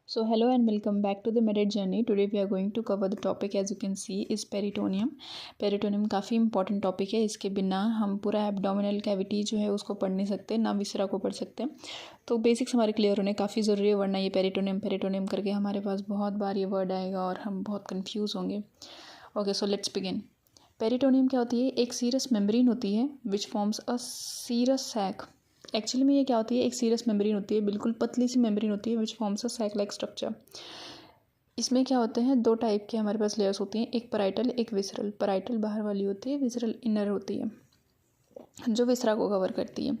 So hello and welcome back to the Med journey. Today we are going to cover the topic as you can see is peritoneum. Peritoneum काफ़ी important topic है. इसके बिना हम पूरा abdominal cavity जो है उसको पढ़ नहीं सकते, ना विसरा को पढ़ सकते. तो बेसिक्स हमारे क्लियर होने काफ़ी ज़रूरी है, वरना ये पेरिटोनियम करके हमारे पास बहुत बार ये वर्ड आएगा और हम बहुत कन्फ्यूज़ होंगे. Okay, so let's begin. Peritoneum क्या होती है? एक सीरस मेम्ब्रेन होती है which forms a serous sac. Actually में ये क्या होती है? एक सीरस मेम्ब्रेन होती है, बिल्कुल पतली सी मेम्ब्रेन होती है which forms a sac like structure. इसमें क्या होते हैं? दो टाइप के हमारे पास लेयर्स होती हैं, एक पैराइटल एक विसरल. पैराइटल बाहर वाली होती है, विसरल इनर होती है जो विसरा को कवर करती है.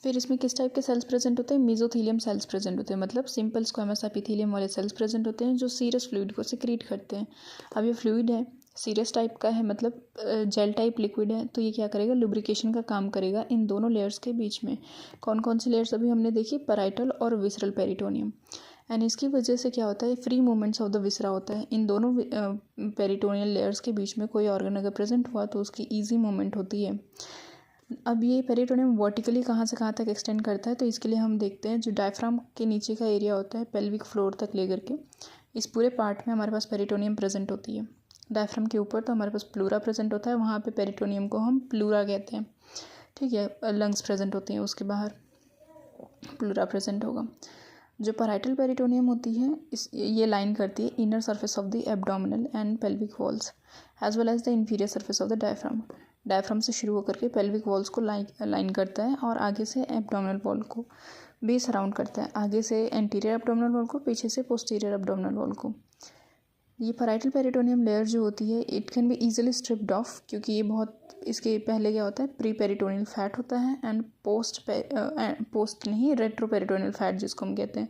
फिर इसमें किस टाइप के सेल्स प्रेजेंट होते हैं? मेसोथीलियम सेल्स प्रेजेंट होते हैं, मतलब सिंपल स्क्वेमस एपिथेलियम वाले सेल्स प्रेजेंट होते हैं जो सीरस फ्लूइड को सिक्रीट करते हैं. अब ये फ्लूइड है, सीरस टाइप का है, मतलब जेल टाइप लिक्विड है, तो ये क्या करेगा? लुब्रिकेशन का काम करेगा इन दोनों लेयर्स के बीच में. कौन कौन सी लेयर्स अभी हमने देखी? पैराइटल और विसरल पेरिटोनियम. एंड इसकी वजह से क्या होता है? फ्री मूवमेंट्स ऑफ द विसरा होता है. इन दोनों पेरिटोनियल लेयर्स के बीच में कोई ऑर्गन अगर प्रेजेंट हुआ तो उसकी ईजी मूवमेंट होती है. अब ये पेरिटोनियम वर्टिकली कहाँ से कहाँ तक एक्सटेंड करता है, तो इसके लिए हम देखते हैं जो डायफ्राम के नीचे का एरिया होता है पेल्विक फ्लोर तक लेकर के, इस पूरे पार्ट में हमारे पास पेरिटोनियम प्रेजेंट होती है. डायफ्राम के ऊपर तो हमारे पास प्लूरा प्रेजेंट होता है, वहाँ पे पेरिटोनियम को हम प्लूरा कहते हैं. ठीक है, लंग्स प्रेजेंट होती हैं, उसके बाहर प्लूरा प्रेजेंट होगा. जो पैराइटल पेरिटोनियम होती है ये लाइन करती है inner surface of the abdominal and pelvic walls as well as the inferior surface of the diaphragm. Diaphragm से शुरू होकर के पेल्विक वॉल्स को लाइन करता है और आगे से एब्डोमिनल वॉल को भी सराउंड करता है. आगे से एंटीरियर एब्डोमिनल वॉल को, पीछे से पोस्टीरियर एब्डोमिनल वॉल को. ये पैराइटल पेरिटोनियम लेयर जो होती है it can be easily stripped off, क्योंकि ये बहुत, इसके पहले क्या होता है? प्री पेरिटोनियल फैट होता है एंड पोस्ट नहीं, रेट्रो पेरिटोनियल फैट जिसको हम कहते हैं.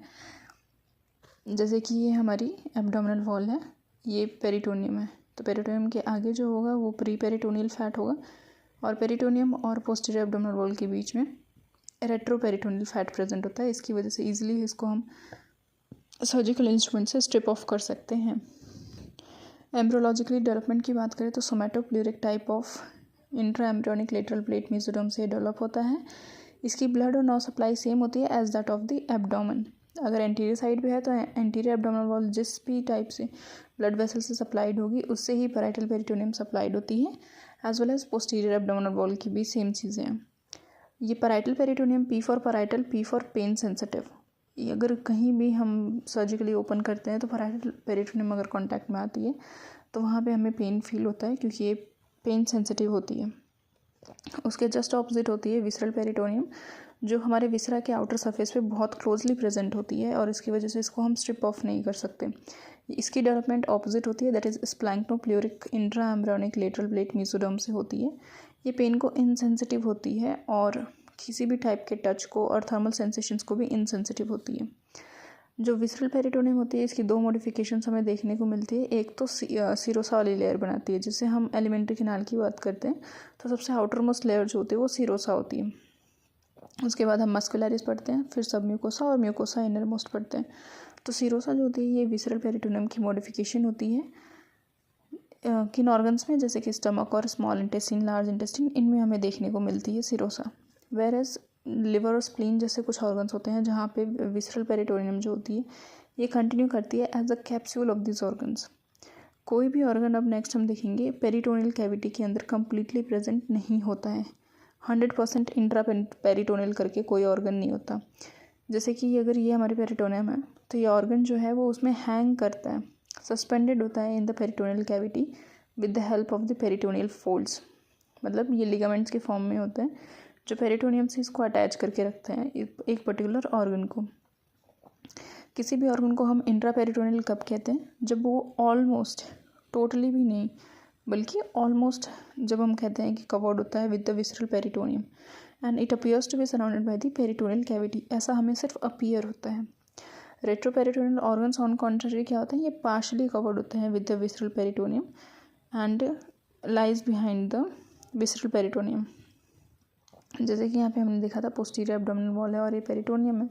जैसे कि ये हमारी एब्डोमिनल वॉल है, ये पेरिटोनियम है, तो पेरिटोनियम के आगे जो होगा वो प्री पेरिटोनियल फैट होगा और पेरिटोनियम और पोस्टीरियर एब्डोमिनल वॉल के बीच में रेट्रो पेरिटोनियल फैट प्रेजेंट होता है. इसकी वजह से ईजिली इसको हम सर्जिकल इंस्ट्रूमेंट से स्ट्रिप ऑफ कर सकते हैं. एम्ब्रोलॉजिकली डेवलपमेंट की बात करें तो somatopleuric type of intra embryonic lateral plate mesoderm से डेवलप होता है. इसकी ब्लड और नर्व सप्लाई सेम होती है as that of the abdomen. अगर एंटीरियर साइड पे है तो एंटीरियर एब्डोमिनल वॉल जिस भी टाइप से ब्लड वेसल से सप्लाइड होगी उससे ही पैराइटल पेरिटोनियम सप्लाइड होती है, as well as posterior abdominal wall की भी सेम चीज़ें हैं. ये parietal peritoneum, P for parietal, P for pain sensitive. अगर कहीं भी हम सर्जिकली ओपन करते हैं तो पैराइटल पेरिटोनियम अगर कॉन्टैक्ट में आती है तो वहाँ पे हमें पेन फील होता है, क्योंकि ये पेन सेंसिटिव होती है. उसके जस्ट ऑपोजिट होती है विसरल पेरिटोनियम, जो हमारे विसरा के आउटर सरफेस पे बहुत क्लोजली प्रेजेंट होती है और इसकी वजह से इसको हम स्ट्रिप ऑफ नहीं कर सकते. इसकी डेवलपमेंट ऑपोजिट होती है, that is splanchnopleuric intra embryonic lateral plate mesoderm से होती है. ये पेन को इनसेंसिटिव होती है और किसी भी टाइप के टच को और थर्मल सेंसेशंस को भी इनसेंसिटिव होती है. जो विसरल पेरिटोनियम होती है इसकी दो मॉडिफिकेशंस हमें देखने को मिलती है. एक तो सीरोसा वाली लेयर बनाती है, जिससे हम एलिमेंट्री कैनाल की बात करते हैं तो सबसे आउटर मोस्ट लेयर जो होती है वो सीरोसा होती है. उसके बाद हम मस्कुलरिस पढ़ते हैं, फिर सब म्यूकोसा और म्यूकोसा इनर मोस्ट पढ़ते हैं. तो सीरोसा जो होती है ये विसरल पेरिटोनियम की मॉडिफिकेशन होती है. किन ऑर्गन्स में? जैसे कि स्टमक और स्मॉल इंटेस्टिन, लार्ज इंटेस्टिन, इनमें हमें देखने को मिलती है सीरोसा. वेर एज लिवर और स्प्लीन जैसे कुछ ऑर्गन्स होते हैं जहाँ पे विसरल पेरिटोनियम जो होती है ये कंटिन्यू करती है as a capsule of this organs. कोई भी ऑर्गन अब नेक्स्ट हम देखेंगे पेरिटोनियल कैविटी के अंदर कम्प्लीटली प्रेजेंट नहीं होता है. 100% इंट्रा पेरिटोनियल करके कोई ऑर्गन नहीं होता. जैसे कि अगर ये हमारे पेरिटोनियम है तो ये ऑर्गन जो है वो उसमें हैंग करता है, सस्पेंडेड होता है in the peritoneal cavity with the help of the peritoneal folds. मतलब ये लिगामेंट्स के फॉर्म में होते हैं जो पेरिटोनियम से इसको अटैच करके रखते हैं एक पर्टिकुलर ऑर्गन को. किसी भी ऑर्गन को हम इंट्रा पेरिटोनियल कब कहते हैं? जब वो ऑलमोस्ट, टोटली भी नहीं बल्कि ऑलमोस्ट, जब हम कहते हैं कि कवर्ड होता है with the visceral peritoneum and it appears to be surrounded by the peritoneal cavity. ऐसा हमें सिर्फ अपीयर होता है. Retro peritoneal organs on contrary क्या होते हैं? ये पार्शली कवर्ड होते हैं with the visceral peritoneum and lies behind the visceral peritoneum. जैसे कि यहाँ पे हमने देखा था पोस्टीरियर एब्डोमिनल वॉल है और ये पेरिटोनियम है,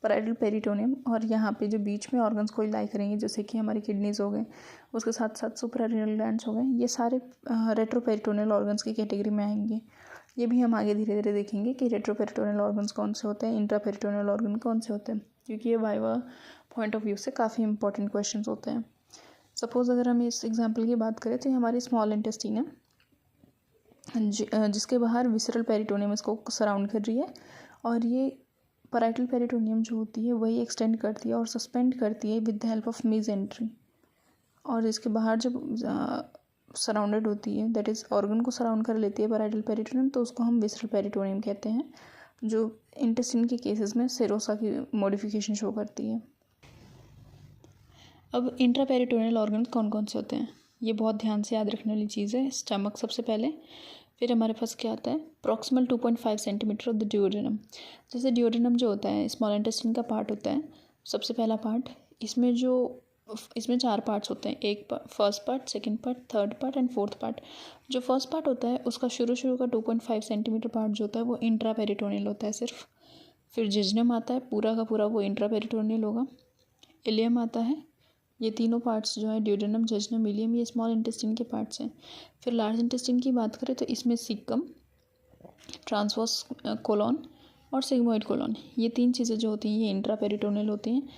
पैराइटल पेरिटोनियम. और यहाँ पे जो बीच में ऑर्गन्स कोई लाई करेंगे जैसे कि हमारी किडनीज हो गए, उसके साथ साथ सुप्रारेनल ग्लैंड्स हो गए, ये सारे रेट्रो पेरिटोनियल ऑर्गन्स की कैटेगरी में आएंगे. ये भी हम आगे धीरे धीरे देखेंगे कि रेट्रो पेरिटोनियल ऑर्गन्स कौन से होते हैं, इंट्रा पेरिटोनियल ऑर्गन कौन से होते हैं, क्योंकि ये पॉइंट ऑफ व्यू से काफ़ी इंपॉर्टेंट क्वेश्चन होते हैं। सपोज़ अगर हम इस एग्जाम्पल की बात करें तो ये हमारी स्मॉल इंटेस्टाइन है जिसके बाहर विसरल पेरिटोनियम इसको सराउंड कर रही है, और ये पैराइटल पेरिटोनियम जो होती है वही एक्सटेंड करती है और सस्पेंड करती है with the help of mesentery. और इसके बाहर जब सराउंडेड होती है, दैट इज़ ऑर्गन को सराउंड कर लेती है पैराइटल पेरिटोनियम, तो उसको हम विसरल पेरिटोनियम कहते हैं, जो इंटेस्टाइन के केसेस में सेरोसा की मॉडिफिकेशन शो करती है। अब इंट्रा पेरिटोनियल ऑर्गन कौन कौन से होते हैं, ये बहुत ध्यान से याद रखने वाली चीज़ है। स्टमक सबसे पहले, फिर हमारे पास क्या आता है, proximal 2.5 centimetre of the duodenum. जैसे ड्यूोडेनम जो होता है स्मॉल इंटेस्टाइन का पार्ट होता है, सबसे पहला पार्ट, इसमें 4 पार्ट्स होते हैं, एक first part, second part, third part and fourth part. जो फर्स्ट पार्ट होता है उसका शुरू का 2.5 सेंटीमीटर पार्ट जो होता है वो इंट्रा पेरिटोनियल होता है सिर्फ। फिर जेजनम आता है, पूरा का पूरा वो इंट्रा पेरिटोनियल होगा। इलियम आता है, ये तीनों पार्ट्स जो है ड्यूोडेनम, जेजनम, इलियम, ये स्मॉल इंटेस्टाइन के पार्ट्स हैं। फिर लार्ज इंटेस्टाइन की बात करें तो इसमें सीकम, ट्रांसवर्स कोलॉन और सिग्मोइड कोलॉन, ये 3 चीज़ें जो होती हैं ये इंट्रा पेरिटोनियल होती हैं।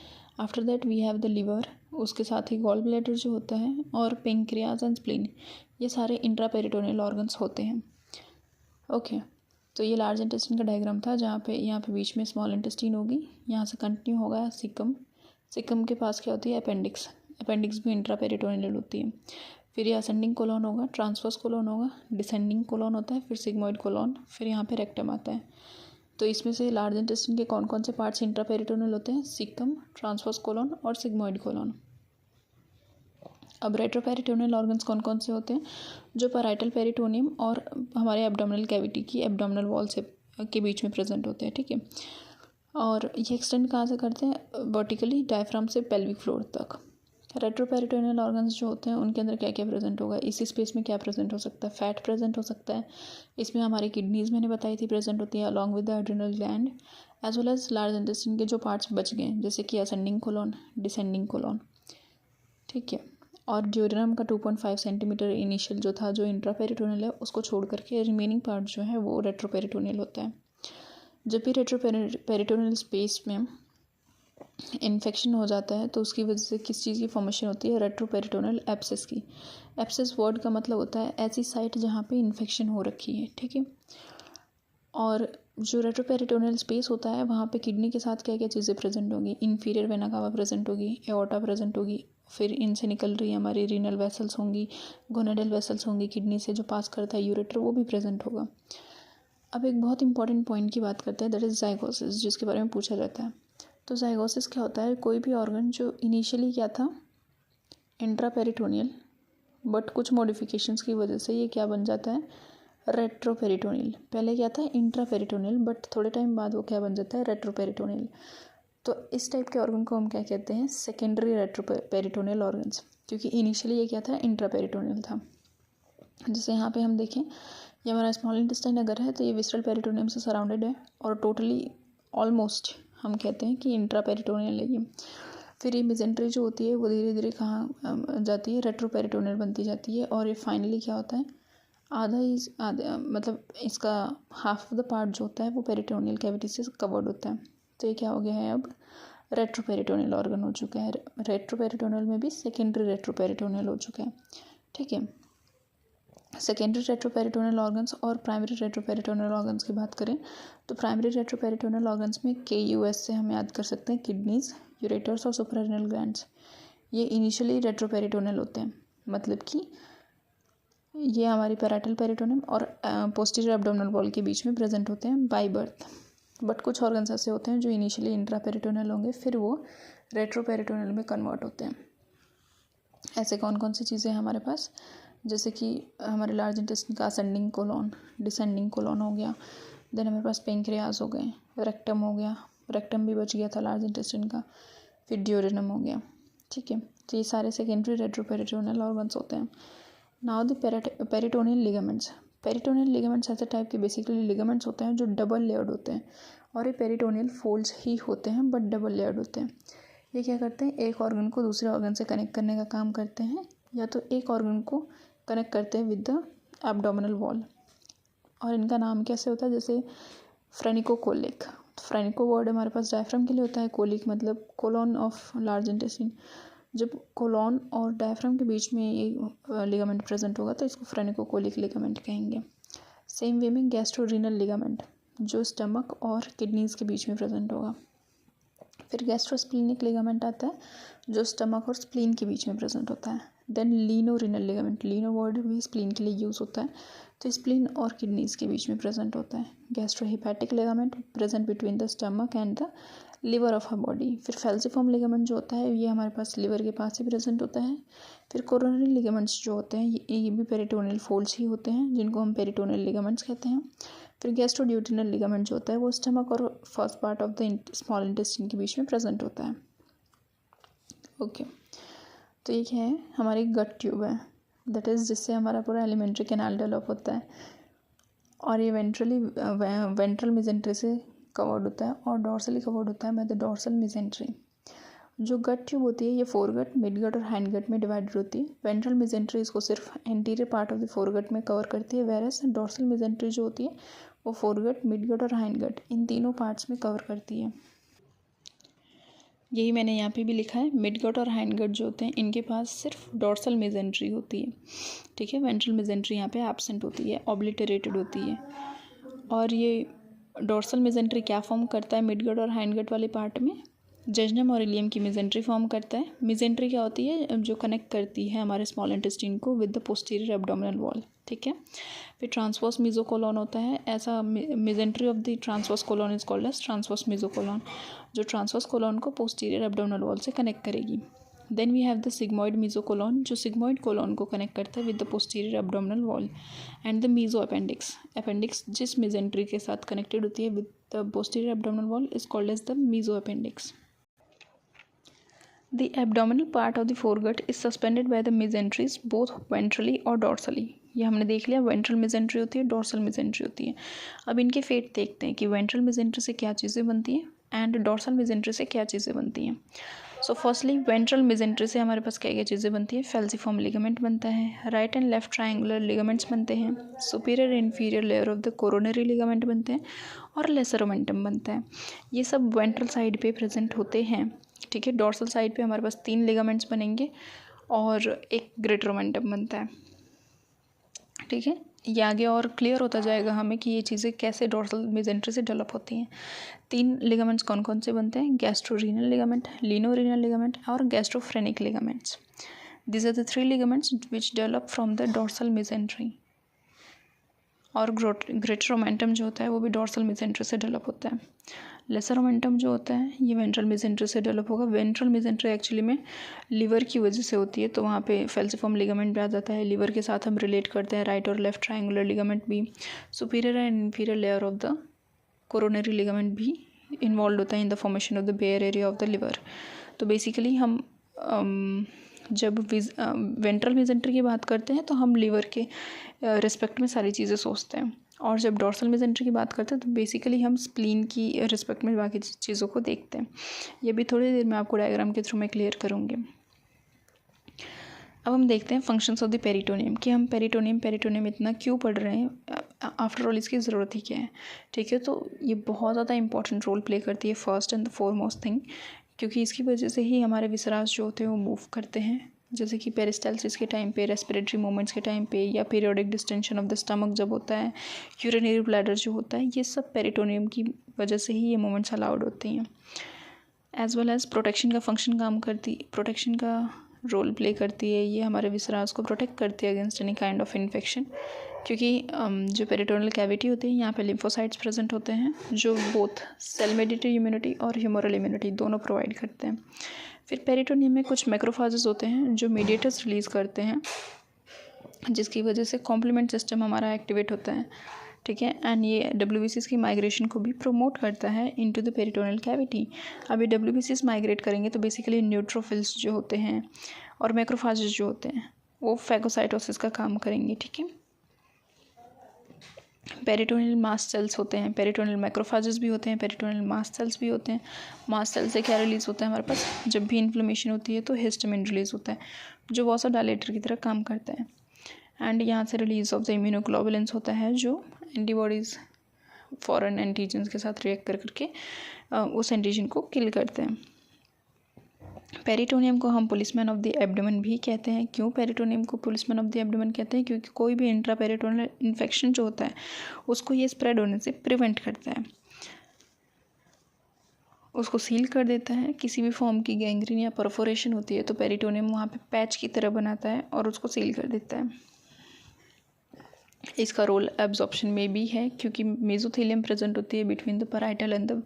After that we have the liver, उसके साथ ही गॉल ब्लैडर जो होता है, और पेंक्रियाज एंड स्प्लीन, ये सारे इंट्रा पेरिटोनियल ऑर्गन्स होते हैं। ओके, तो ये लार्ज इंटेस्टाइन का डायग्राम था, जहाँ पे यहाँ पे बीच में स्मॉल इंटेस्टाइन होगी, यहाँ से कंटिन्यू होगा सिकम, सिकम के पास क्या होती है, अपेंडिक्स, अपेंडिक्स भी इंट्रा पेरिटोनियल होती है। फिर ये असेंडिंग कोलॉन होगा, ट्रांसवर्स कोलॉन होगा, डिसेंडिंग कोलॉन होता है, फिर सिग्मोइड कोलॉन, फिर यहाँ पे रेक्टम आता है। तो इसमें से लार्ज इंटेस्टाइन के कौन कौन से पार्ट्स इंट्रा पेरिटोनियल होते हैं, सिकम, ट्रांसवर्स कोलॉन और सिग्मोइड कोलॉन। अब रेट्रोपेरिटोनियल ऑर्गन्स कौन कौन से होते हैं, जो पैराइटल पेरिटोनियम और हमारे एब्डोमिनल कैविटी की एब्डोमिनल वॉल से के बीच में प्रेजेंट होते हैं, ठीक है। और ये एक्सटेंड कहाँ से करते हैं, वर्टिकली डायफ्राम से पेल्विक फ्लोर तक। रेट्रोपेरिटोनियल ऑर्गन्स जो होते हैं उनके अंदर क्या क्या प्रेजेंट होगा, इसी स्पेस में क्या प्रेजेंट हो सकता है, फैट प्रेजेंट हो सकता है, इसमें हमारी किडनीज मैंने बताई थी प्रेजेंट होती है along with the adrenal gland, as well as large intestine के जो पार्ट्स बच गए जैसे कि असेंडिंग कोलॉन, डिसेंडिंग कोलॉन, ठीक है। और ड्यूोडेनम का 2.5 सेंटीमीटर इनिशियल जो था, जो इंट्रा पेरिटोनियल है, उसको छोड़ करके रिमेनिंग पार्ट जो है वो रेट्रोपेरिटोनियल होता है। जब भी रेट्रोपेरिटोनियल स्पेस में इन्फेक्शन हो जाता है तो उसकी वजह से किस चीज़ की फॉर्मेशन होती है, रेट्रोपेरिटोनियल एब्सेस की। एब्सेस वर्ड का मतलब होता है ऐसी साइट जहाँ पे इन्फेक्शन हो रखी है, ठीक है। और जो रेट्रोपेरिटोनियल स्पेस होता है वहाँ पे किडनी के साथ क्या क्या चीज़ें प्रेजेंट होंगी, इन्फीरियर वेना कावा प्रेजेंट होगी, एओर्टा प्रेजेंट होगी, फिर इनसे निकल रही हमारी रीनल वेसल्स होंगी, गोनेडल वेसल्स होंगी, किडनी से जो पास करता है यूरेटर वो भी प्रेजेंट होगा। अब एक बहुत इंपॉर्टेंट पॉइंट की बात करते हैं, दैट इज़ जाइगोसिस, जिसके बारे में पूछा जाता है। तो जाइगोसिस क्या होता है, कोई भी ऑर्गन जो इनिशियली क्या था, इंट्रा पेरिटोनियल, बट कुछ मॉडिफिकेशंस की वजह से ये क्या बन जाता है, रेट्रोपेरिटोनियल। पहले क्या था, इंट्रा पेरिटोनियल, बट थोड़े टाइम बाद वो क्या बन जाता है, रेट्रोपेरिटोनियल। तो इस टाइप के ऑर्गन को हम क्या कहते हैं, सेकेंडरी रेट्रोपेरिटोनियल ऑर्गन्स, क्योंकि इनिशियली ये क्या था, इंट्रा पेरिटोनियल था। जैसे यहाँ पे हम देखें, ये हमारा स्मॉल इंटेस्टाइन अगर है तो ये विसरल पेरिटोनियम से सराउंडेड है, और टोटली ऑलमोस्ट हम कहते हैं कि इंट्रा पेरिटोनियल है ये। फिर ये मेसेंट्री जो होती है वो धीरे धीरे कहाँ जाती है, रेट्रोपेरिटोनियल बनती जाती है, और ये फाइनली क्या होता है, आधा मतलब इसका हाफ ऑफ द पार्ट जो होता है वो पेरिटोनियल कैविटी से कवर्ड होता है। तो ये क्या हो गया है, अब रेट्रोपेरिटोनियल ऑर्गन हो चुका है। रेट्रोपेरिटोनियल में भी सेकेंडरी रेट्रोपेरिटोनियल हो चुका है, ठीक है। सेकेंडरी रेट्रोपेरिटोनियल ऑर्गन्स और प्राइमरी रेट्रोपेरिटोनियल ऑर्गन्स की बात करें तो प्राइमरी रेट्रोपेरिटोनियल ऑर्गन्स में KUS से हम याद कर सकते हैं, किडनीज, यूरेटर्स और सुप्रारेनल ग्लैंड्स। ये इनिशियली रेट्रोपेरिटोनियल होते हैं, मतलब कि ये हमारी पैराइटल पेरिटोनियम और पोस्टीरियर एब्डोमिनल वॉल के बीच में प्रेजेंट होते हैं बाय बर्थ। बट कुछ ऑर्गन्स ऐसे होते हैं जो इनिशियली इंट्रा पेरिटोनियल होंगे, फिर वो रेट्रोपेरिटोनियल में कन्वर्ट होते हैं। ऐसे कौन कौन सी चीज़ें हैं हमारे पास, जैसे कि हमारे लार्ज इंटेस्टाइन का असेंडिंग कोलॉन, डिसेंडिंग कोलॉन हो गया, देन हमारे पास पेंक्रियाज हो गए, रेक्टम हो गया, रेक्टम भी बच गया था लार्ज इंटेस्टाइन का, फिर ड्यूोडेनम हो गया, ठीक है। तो ये सारे सेकेंडरी रेट्रोपेरिटोनियल ऑर्गन्स होते हैं। Now the peritoneal ligaments. Peritoneal ligaments ऐसे टाइप के बेसिकली लिगामेंट्स होते हैं जो डबल लेयर्ड होते हैं, और ये पेरिटोनियल फोल्ड्स ही होते हैं बट डबल लेयर्ड होते हैं। ये क्या करते हैं, एक ऑर्गन को दूसरे ऑर्गन से कनेक्ट करने का काम करते हैं, या तो एक ऑर्गन को कनेक्ट करते हैं विद द एब्डोमिनल वॉल। और इनका नाम कैसे होता है, जैसे फ्रेनिकोकोलिक। फ्रेनिको वर्ड हमारे पास डायफ्राम के लिए होता है, कोलिक मतलब कोलोन ऑफ लार्ज इंटेस्टाइन। जब कोलोन और डायफ्राम के बीच में ये लिगामेंट प्रेजेंट होगा तो इसको फ्रेनिकोकोलिक लिगामेंट कहेंगे। सेम वे में गैस्ट्रोरीनल लिगामेंट जो स्टमक और किडनीज के बीच में प्रेजेंट होगा। फिर गैस्ट्रोस्प्लीनिक लिगामेंट आता है जो स्टमक और स्प्लीन के बीच में प्रेजेंट होता है। देन लीनोरीनल लिगामेंट, लीनो वर्ड भी स्प्लीन के लिए यूज़ होता है, तो स्प्लीन और किडनीज के बीच में प्रेजेंट होता है। Gastrohepatic ligament present between the stomach and the liver of a body. फिर फैल्सिफॉर्म लिगामेंट जो होता है ये हमारे पास लिवर के पास ही प्रेजेंट होता है। फिर कोरोनरी लिगामेंट्स जो होते हैं ये भी पेरिटोनियल फोल्ड्स ही होते हैं जिनको हम पेरिटोनियल लिगामेंट्स कहते हैं। फिर गैस्ट्रोड्यूटेनल लिगामेंट जो होता है वो स्टमक और first part of the small intestine के बीच में प्रेजेंट होता है। ओके, तो ये है हमारी गट ट्यूब है, दैट इज़ जिससे हमारा पूरा एलिमेंट्री कैनाल डेवलप होता है और ये वेंट्रल मिजेंट्री से कवर्ड होता है और डॉर्सली कवर्ड होता है बाय द डॉर्सल मिजेंट्री। जो गट ट्यूब होती है ये फोरगट, मिडगट और हैंडगट में डिवाइडेड होती है। वेंट्रल मिजेंट्री इसको सिर्फ anterior part of the foregut में कवर करती है, वेरस डॉर्सल मिजेंट्री जो होती है वो फोरगट, मिडगट और हैंडगट इन तीनों पार्ट्स में कवर करती है। यही मैंने यहाँ पे भी लिखा है, मिडगट और हैंडगट जो होते हैं इनके पास सिर्फ डॉर्सल मिजेंट्री होती है, ठीक है। वेंट्रल मिजेंट्री यहाँ पे एब्सेंट होती है, ऑब्लिटरेटेड होती है। और ये डॉर्सल मिजेंट्री क्या फॉर्म करता है मिडगट और हैंडगट वाले पार्ट में? जजनम और इलियम की मिजेंट्री फॉर्म करता है। मिजेंट्री क्या होती है? जो कनेक्ट करती है हमारे स्मॉल इंटेस्टाइन को with the posterior abdominal wall, ठीक है। फिर ट्रांसवर्स मीजोकोलॉन होता है, ऐसा mesentery of the transverse colon is called as transverse mesocolon, जो ट्रांसवर्स कोलॉन को पोस्टीरियर एब्डोमिनल वॉल से कनेक्ट करेगी। Then we have the sigmoid mesocolon जो सिग्मॉइड कोलॉन को कनेक्ट करता है with the posterior abdominal wall. And the meso appendix, appendix जिस mesentery के साथ कनेक्टेड होती है with the posterior abdominal wall is called as the meso appendix. The abdominal part of the foregut is suspended by the mesenteries both ventrally और dorsally। ये हमने देख लिया, वेंट्रल मिजेंट्री होती है, डॉर्सल मिजेंट्री होती है। अब इनके फेट देखते हैं कि वेंट्रल मिजेंट्री से क्या चीज़ें बनती हैं एंड डॉर्सल मिजेंट्री से क्या चीज़ें बनती हैं। सो फर्स्टली वेंट्रल मिजेंट्री से हमारे पास क्या क्या चीज़ें बनती है? फैल्सिफॉर्म लिगामेंट बनता है, right and left triangular ligaments बनते हैं, superior inferior layer of the coronary ligament बनते हैं और लेसर ओमेंटम बनता है। ये सब वेंट्रल साइड पे प्रेजेंट होते हैं, ठीक है। डॉर्सल साइड पे हमारे पास 3 लिगामेंट्स बनेंगे और एक ग्रेटर ओमेंटम बनता है, ठीक है। ये आगे और क्लियर होता जाएगा हमें कि ये चीज़ें कैसे डॉर्सल मिजेंट्री से डेवलप होती हैं। 3 लिगामेंट्स कौन कौन से बनते हैं? गैस्ट्रोरीनल लिगामेंट, लीनोरीनल लिगामेंट और gastrophrenic ligaments. This are the 3 ligaments which develop from the dorsal mesentery. और ग्रेटर ओमेंटम जो होता है वो भी डॉर्सल मिजेंट्री से डेवलप होता है। लेसर ओमेंटम जो होता है ये वेंट्रल मिजेंट्री से डेवलप होगा। वेंट्रल मिजेंट्री एक्चुअली में लीवर की वजह से होती है, तो वहाँ पे फैल्सिफॉर्म लिगामेंट भी आ जाता है। लीवर के साथ हम रिलेट करते हैं राइट और लेफ्ट ट्रायंगुलर लिगामेंट भी। Superior and inferior layer of the coronary ligament भी इन्वॉल्व होता है in the formation of the bare area of the liver. तो बेसिकली हम जब वेंट्रल मिजेंट्री की बात करते हैं तो हम लीवर के रिस्पेक्ट में सारी चीज़ें सोचते हैं, और जब डॉर्सल मिजेंट्री की बात करते हैं तो बेसिकली हम स्प्लीन की रिस्पेक्ट में बाकी चीज़ों को देखते हैं। ये भी थोड़ी देर में आपको डायग्राम के थ्रू मैं क्लियर करूँगी। अब हम देखते हैं फंक्शंस ऑफ द पेरिटोनियम, कि हम पेरिटोनियम इतना क्यों पढ़ रहे हैं, आफ्टर ऑल इसकी ज़रूरत ही क्या है, ठीक है। तो ये बहुत ज़्यादा इंपॉर्टेंट रोल प्ले करती है, first and the foremost thing, क्योंकि इसकी वजह से ही हमारे विसरास जो होते हैं वो मूव करते हैं। जैसे कि पेरिस्टाल्सिस के टाइम पे, रेस्पिरेटरी मूवमेंट्स के टाइम पे, या periodic distension of the stomach जब होता है, यूरिनरी ब्लैडर जो होता है, ये सब पेरिटोनियम की वजह से ही ये मूवमेंट्स अलाउड होती हैं। एज वेल एज प्रोटेक्शन का फंक्शन प्रोटेक्शन का रोल प्ले करती है। ये हमारे विसरास को प्रोटेक्ट करती है against any kind of infection, क्योंकि जो पेरिटोनियल कैविटी होती है यहाँ पे लिम्फोसाइट्स प्रेजेंट होते हैं जो बोथ सेल मेडिएटेड इम्यूनिटी और ह्यूमरल इम्यूनिटी दोनों प्रोवाइड करते हैं। फिर पेरिटोनियम में कुछ मैक्रोफाजेस होते हैं जो मीडिएटर्स रिलीज़ करते हैं, जिसकी वजह से कॉम्प्लीमेंट सिस्टम हमारा एक्टिवेट होता है, ठीक है। एंड ये WBCs की माइग्रेशन को भी प्रमोट करता है इनटू द पेरिटोनियल कैविटी। अब ये WBCs माइग्रेट करेंगे तो बेसिकली न्यूट्रोफिल्स जो होते हैं और मैक्रोफाजेस जो होते हैं वो फैगोसाइटोसिस का काम करेंगे, ठीक है। पेरिटोनियल मास्ट सेल्स होते हैं, पेरिटोनियल मैक्रोफाजेस भी होते हैं, पेरिटोनियल मास्ट सेल्स भी होते हैं। मास्ट सेल से क्या रिलीज़ होता है हमारे पास? जब भी इन्फ्लेमेशन होती है तो हिस्टामिन रिलीज़ होता है जो वासोडायलेटर की तरह काम करता है। एंड यहाँ से रिलीज़ ऑफ द इम्यूनोग्लोबुलिन्स होता है जो एंटीबॉडीज़ फॉरेन एंटीजन्स के साथ रिएक्ट करके उस एंटीजन को किल करते हैं। पेरिटोनियम को हम पुलिसमैन ऑफ द एब्डोमेन भी कहते हैं। क्यों पेरिटोनियम को पुलिसमैन ऑफ द एब्डोमेन कहते हैं? क्योंकि कोई भी इंट्रा पेरिटोनियल इन्फेक्शन जो होता है उसको ये स्प्रेड होने से प्रिवेंट करता है, उसको सील कर देता है। किसी भी फॉर्म की गैंग्रीन या परफोरेशन होती है तो पेरिटोनियम वहाँ पे पैच की तरह बनाता है और उसको सील कर देता है। इसका रोल एब्जॉर्प्शन में भी है, क्योंकि मेसोथेलियम प्रेजेंट होती है between the parietal and the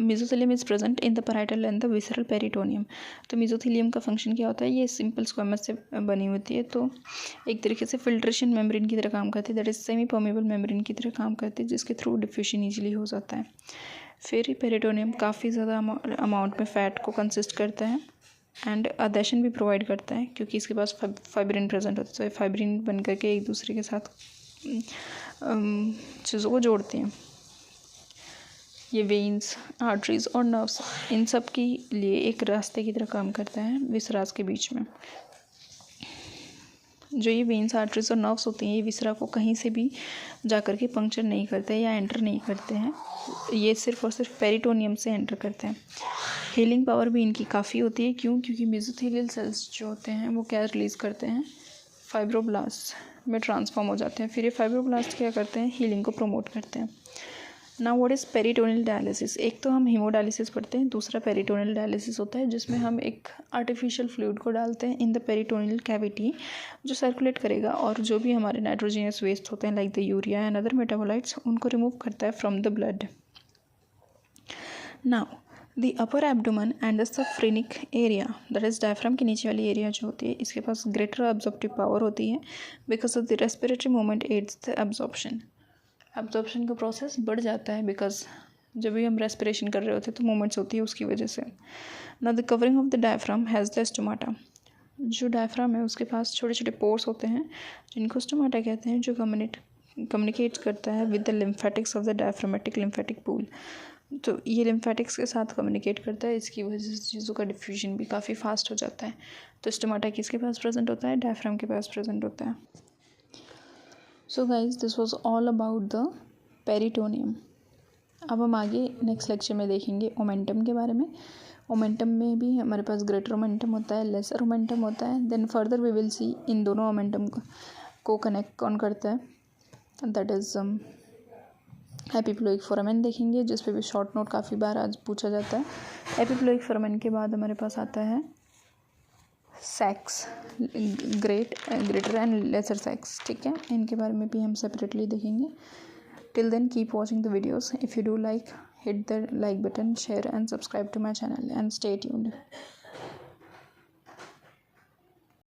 mesothelium is present in the parietal and the visceral peritoneum. तो मेसोथेलियम का फंक्शन क्या होता है? ये सिंपल स्क्वेमस से बनी होती है, तो एक तरीके से फिल्ट्रेशन मेम्ब्रेन की तरह काम करती है, that is semi permeable membrane की तरह काम करती है, जिसके थ्रू डिफ्यूजन ईजिली हो जाता है। फिर पेरिटोनियम काफ़ी ज़्यादा अमाउंट में फ़ैट को कंसिस्ट करता है एंड अडेशन भी प्रोवाइड करता है, क्योंकि इसके पास फाइब्रिन प्रेजेंट होता है। तो ये फाइब्रिन बन करके एक दूसरे के साथ चीज़ों को जोड़ते हैं। ये वेन्स, आर्टरीज और नर्व्स इन सब के लिए एक रास्ते की तरह काम करता है विसरास के बीच में। जो ये वेन्स, आर्टरीज और नर्व्स होते हैं ये विसरा को कहीं से भी जा कर के पंक्चर नहीं करते या एंटर नहीं करते हैं, ये सिर्फ और सिर्फ पेरिटोनियम से एंटर करते हैं। हीलिंग पावर भी इनकी काफ़ी होती है। क्यों? क्योंकि मेसोथेलियल सेल्स जो होते हैं वो क्या रिलीज़ करते हैं? फाइब्रोब्लास्ट में ट्रांसफॉर्म हो जाते हैं। फिर ये फाइब्रोब्लास्ट क्या करते हैं? हीलिंग को प्रमोट करते हैं। Now what is peritoneal dialysis? एक तो हम हीमोडायलिसिस पढ़ते हैं, दूसरा पेरिटोनियल डायलिसिस होता है, जिसमें हम एक आर्टिफिशियल फ्लूइड को डालते हैं इन द पेरिटोनियल कैविटी, जो सर्कुलेट करेगा और जो भी हमारे नाइट्रोजिनस वेस्ट होते हैं like the urea and other metabolites उनको रिमूव करता है from the blood. Now the upper abdomen and the subphrenic area, that is diaphragm के नीचे वाली एरिया जो होती है, इसके पास ग्रेटर एब्जॉर्प्टिव पावर होती है because of the respiratory movement aids the absorption. Absorption का प्रोसेस बढ़ जाता है बिकॉज जब भी हम रेस्पिरेशन कर रहे होते हैं तो मूवमेंट्स होती है उसकी वजह से। Now the covering of the diaphragm has the stomata. जो डायफ्राम है उसके पास छोटे छोटे पोर्स होते हैं जिनको स्टोमाटा कहते हैं, जो कम्युनिकेट करता है with the lymphatics of the diaphragmatic lymphatic pool. तो ये लिम्फेटिक्स के साथ कम्युनिकेट करता है, इसकी वजह से चीज़ों का डिफ्यूजन भी काफ़ी फास्ट हो जाता है। तो स्टोमाटा किसके पास प्रेजेंट होता है? डायफ्राम के पास प्रेजेंट होता है। So guys this was all about the peritoneum. अब हम आगे नेक्स्ट लेक्चर में देखेंगे ओमेंटम के बारे में। ओमेंटम में भी हमारे पास ग्रेटर ओमेंटम होता है, लेसर ओमेंटम होता है। Then further we will see in दोनों ओमेंटम को कनेक्ट कौन करता है, दैट इज़ एपिप्लोइक फोरामेन देखेंगे, जिस पे भी शॉर्ट नोट काफ़ी बार आज पूछा जाता है। एपिप्लोइक फोरामेन के बाद हमारे पास आता है sacs, greater and lesser sacs, ठीक है, इनके बारे में भी हम सेपरेटली देखेंगे। Till then keep watching the videos. If you do like, hit the like button, share and subscribe to my channel and stay tuned.